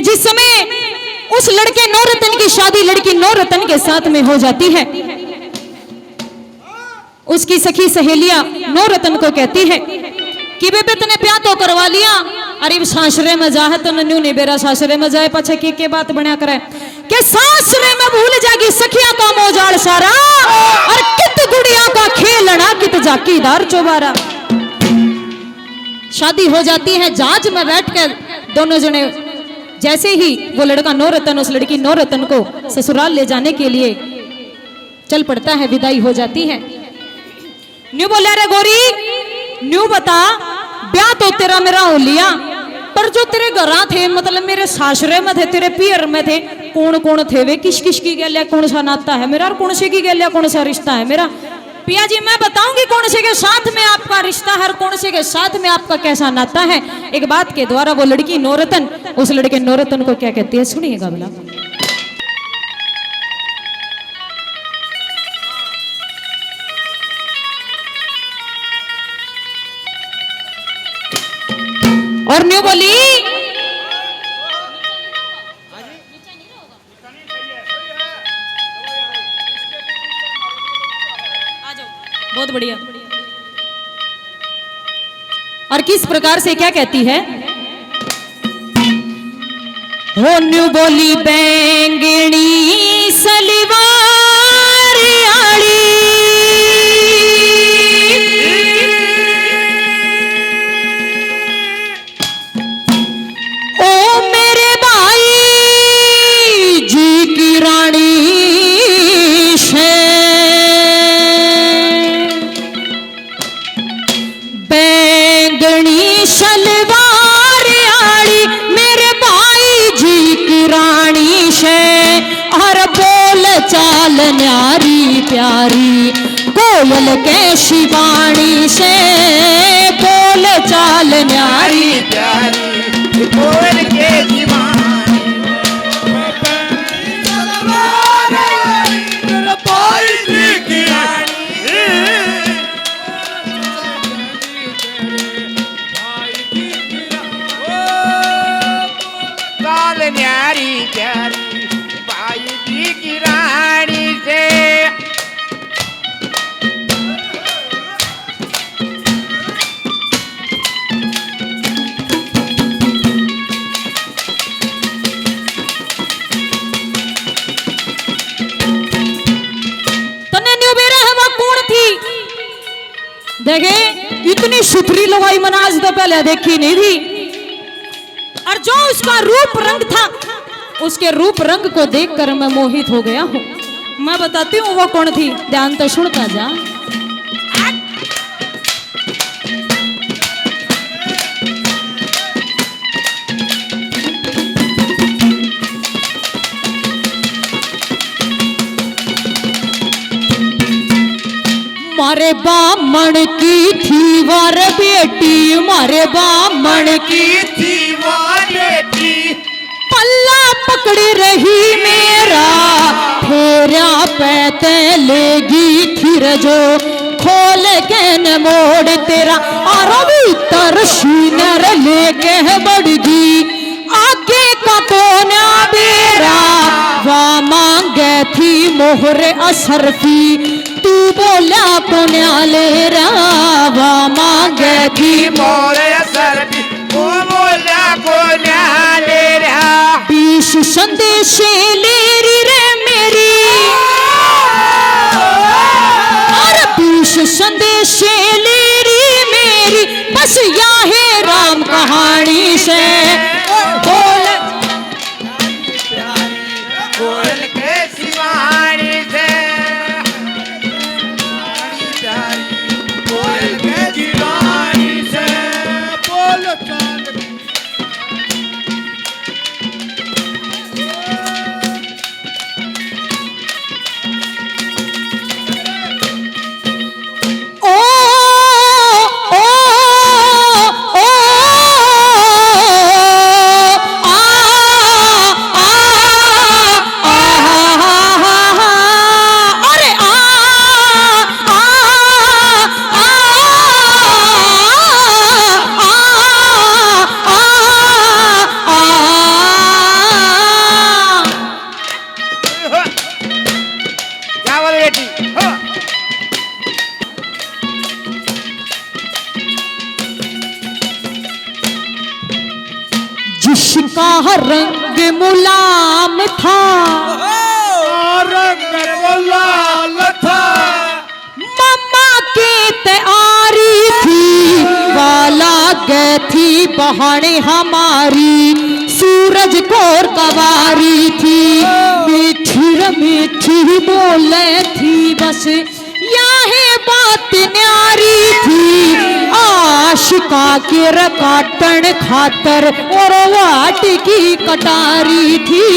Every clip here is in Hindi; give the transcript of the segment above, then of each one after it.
कि जिस समय उस लड़के नौरतन की शादी लड़की नौरतन के साथ में हो जाती है, उसकी सखी सहेलियां नौरतन को कहती है कि बेबे तने प्यार तो करवा लिया, अरे सासरे में जा है तो न्यू नहीं बेरा सासरे में जाए पछे की बात बना करे के सासरे में भूल जाएगी सखिया का मोजाड़ सारा, और कित गुड़िया का खेलना कित जाकीदार चौबारा। शादी हो जाती है, जहाज में बैठकर दोनों जने जैसे ही वो लड़का नौरतन उस लड़की नौरतन को ससुराल ले जाने के लिए चल पड़ता है, विदाई हो जाती है। न्यू बोले रे गोरी, न्यू बता ब्याह तो तेरा मेरा हो लिया, पर जो तेरे घरा थे मतलब मेरे सासरे में थे, तेरे पियर में थे, कौन कौन थे वे, किस किस की गैलिया कौन सा नाता है मेरा, और कौन से की गैलिया कौन सा रिश्ता है मेरा। पिया जी मैं बताऊंगी कौन से के साथ में आपका रिश्ता है, कौन से के साथ में आपका कैसा नाता है। एक बात के द्वारा वो लड़की नौरतन उस लड़के नौरतन को क्या कहती है, सुनिएगा भला। और न्यू बोली बहुत बढ़िया। और किस प्रकार से क्या कहती है, हो न्यू बोली बैंगनी सलवार आड़ी, ओ मेरे भाई जी की रानी से बैंगनी सलवार आड़ी, मेरे भाई जी की रानी से, हर बोल चाल न्यारी प्यारी कोयल के शिवानी से, बोल चाल न्यारी प्यारी कोयल के शिवानी, मेरा भाई जी की रानी, चाल न्यारी प्यारी भाई जी की रानी से। देखे इतनी सुथरी लुगाई मैंने आज तो पहले देखी नहीं थी, और जो उसका रूप रंग था उसके रूप रंग को देखकर मैं मोहित हो गया हूँ। मैं बताती हूँ वो कौन थी, ध्यान तो सुनता जा। मारे बामण की थी वार बेटी, मारे बामण की थी वो बेटी, पल्ला पकड़ी रही मेरा, फेरा पैते लेगी फिर जो, खोल के न मोड़ तेरा, और भीतर सीनर लेके बढ़गी, आगे का तो ना बेरा, वह मांगे थी मोहरे असरफी, तू बोला पुण्या ले रावा मांगे थी मोरे सरदी, तू बोला पुण्या ले रहा, 20 संदेशे ले री रे मेरी, और 20 संदेशे ले री मेरी, बस या है राम कहानी से, बोल कोयल के शिवानी से, कोयल के शिवानी से, बोल चाल ओ ओ जिसका रंग मुलाम था, रंग लाल था, मम्मा की तैयारी थी, वाला गए थी बहाने हमारी, सूरज कोर कवारी थी, मीठी रे मीठी बोले थी, बस यही बात न्यारी थी, आशिका के रकाटन खातर और वाट की कटारी थी,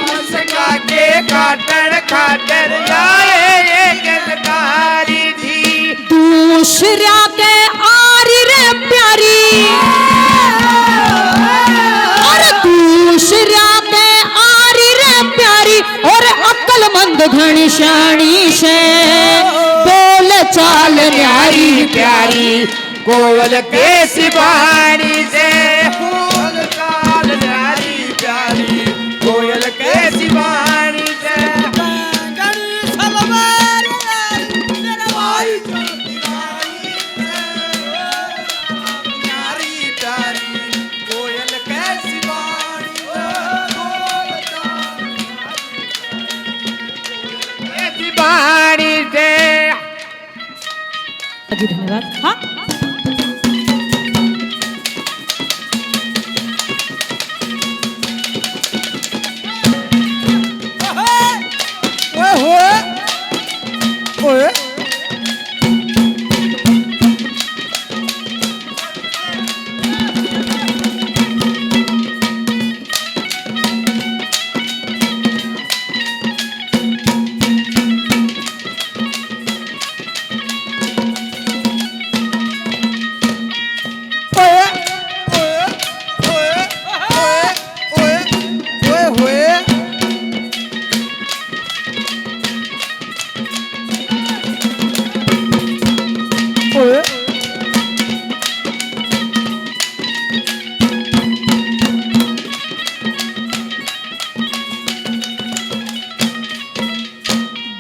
आशिका के काटन खातर लाए एक लकारी थी, दूसरा के आरी रे प्यारी, और दूसरा के आरी रे प्यारी, और अक्लमंद घनश्याणी से बोल चाल न्यारी प्यारी, कोयल के सिवानी से बोल चाल न्यारी प्यारी, कोयल के सिवानी से न्यारी प्यारी, कोयल के सिवानी से सिवानी से। जी धन्यवाद। हाँ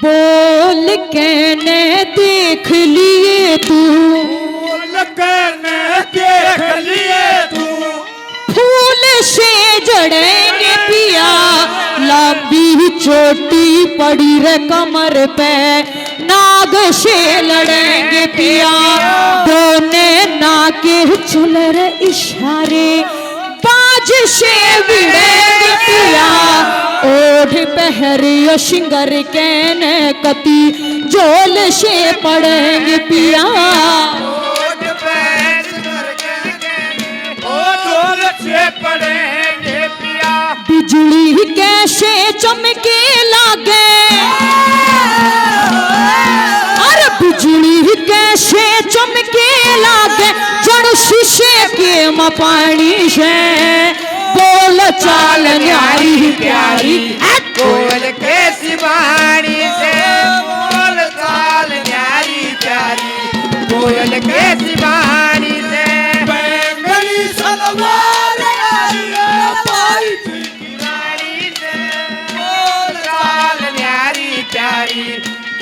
बोल कहने देख लिए तू, लगने देख लिए तू, फूल से जड़ेंगे पिया, लंबी चोटी पड़ी रे कमर पे, नाग से लड़ेंगे पिया, दोने नाके चल रे इशारे, बाज से भिड़ेंगे पिया, ओढ़ पहरियो शिंगर कहने कती, जोल से पड़ेंगे पिया, ओट पैस करके ओ ढोल से पड़ेंगे पिया, बिजली कैसे चमके लागे, अरे बिजली कैसे चमके लागे, जड़ शीशे के पानी से बोल चाल न्यारी प्यारी, कोयल के सिवानी से बोल चाल न्यारी प्यारी, कोयल के सिवानी से बैंगनी सलवार पाई रानी से बोल चाल न्यारी प्यारी,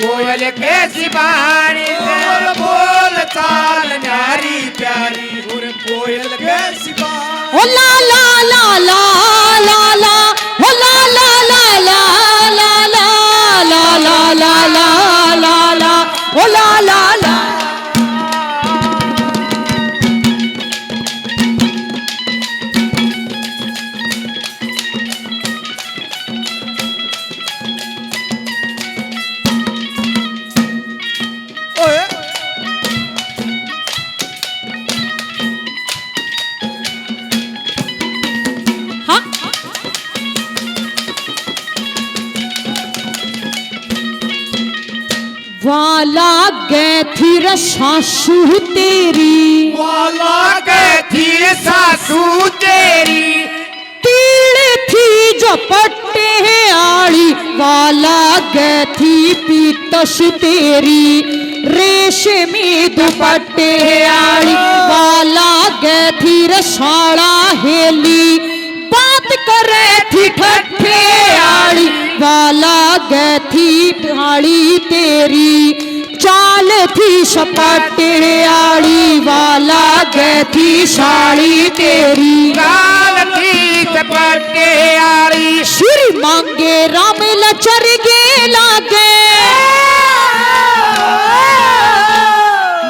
कोयल के सिवानी से बोल चाल न्यारी प्यारी, कोयल के सिवानी ओ ला ला ला ला ला ला, ओ ला ला ला ला ला ला ला ला ला ला ला, ओ ला ला ला। वाला गए थी रे सासू तेरी, वाला गए थी सासू तेरी, तीड़ थी जो पट्टे आड़ी, वाला गए थी पीतश तेरी, रेशमी दुपट्टे आड़ी, वाला गए थी रे साड़ा हेली, बात करे थी ठट्ठे आड़ी, वाला गए थी पहाड़ी तेरी, चाल थी सपाटे आड़ी, वाला गए थी साड़ी तेरी, गाल थी पटियाली श्री मांगे राम लचर गे लागे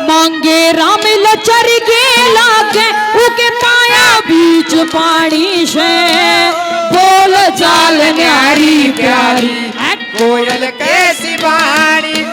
मांगे राम लचर गे लागे उके पाया बीच पानी से बोल जाल न्यारी प्यारी कोयल कैसी वाणी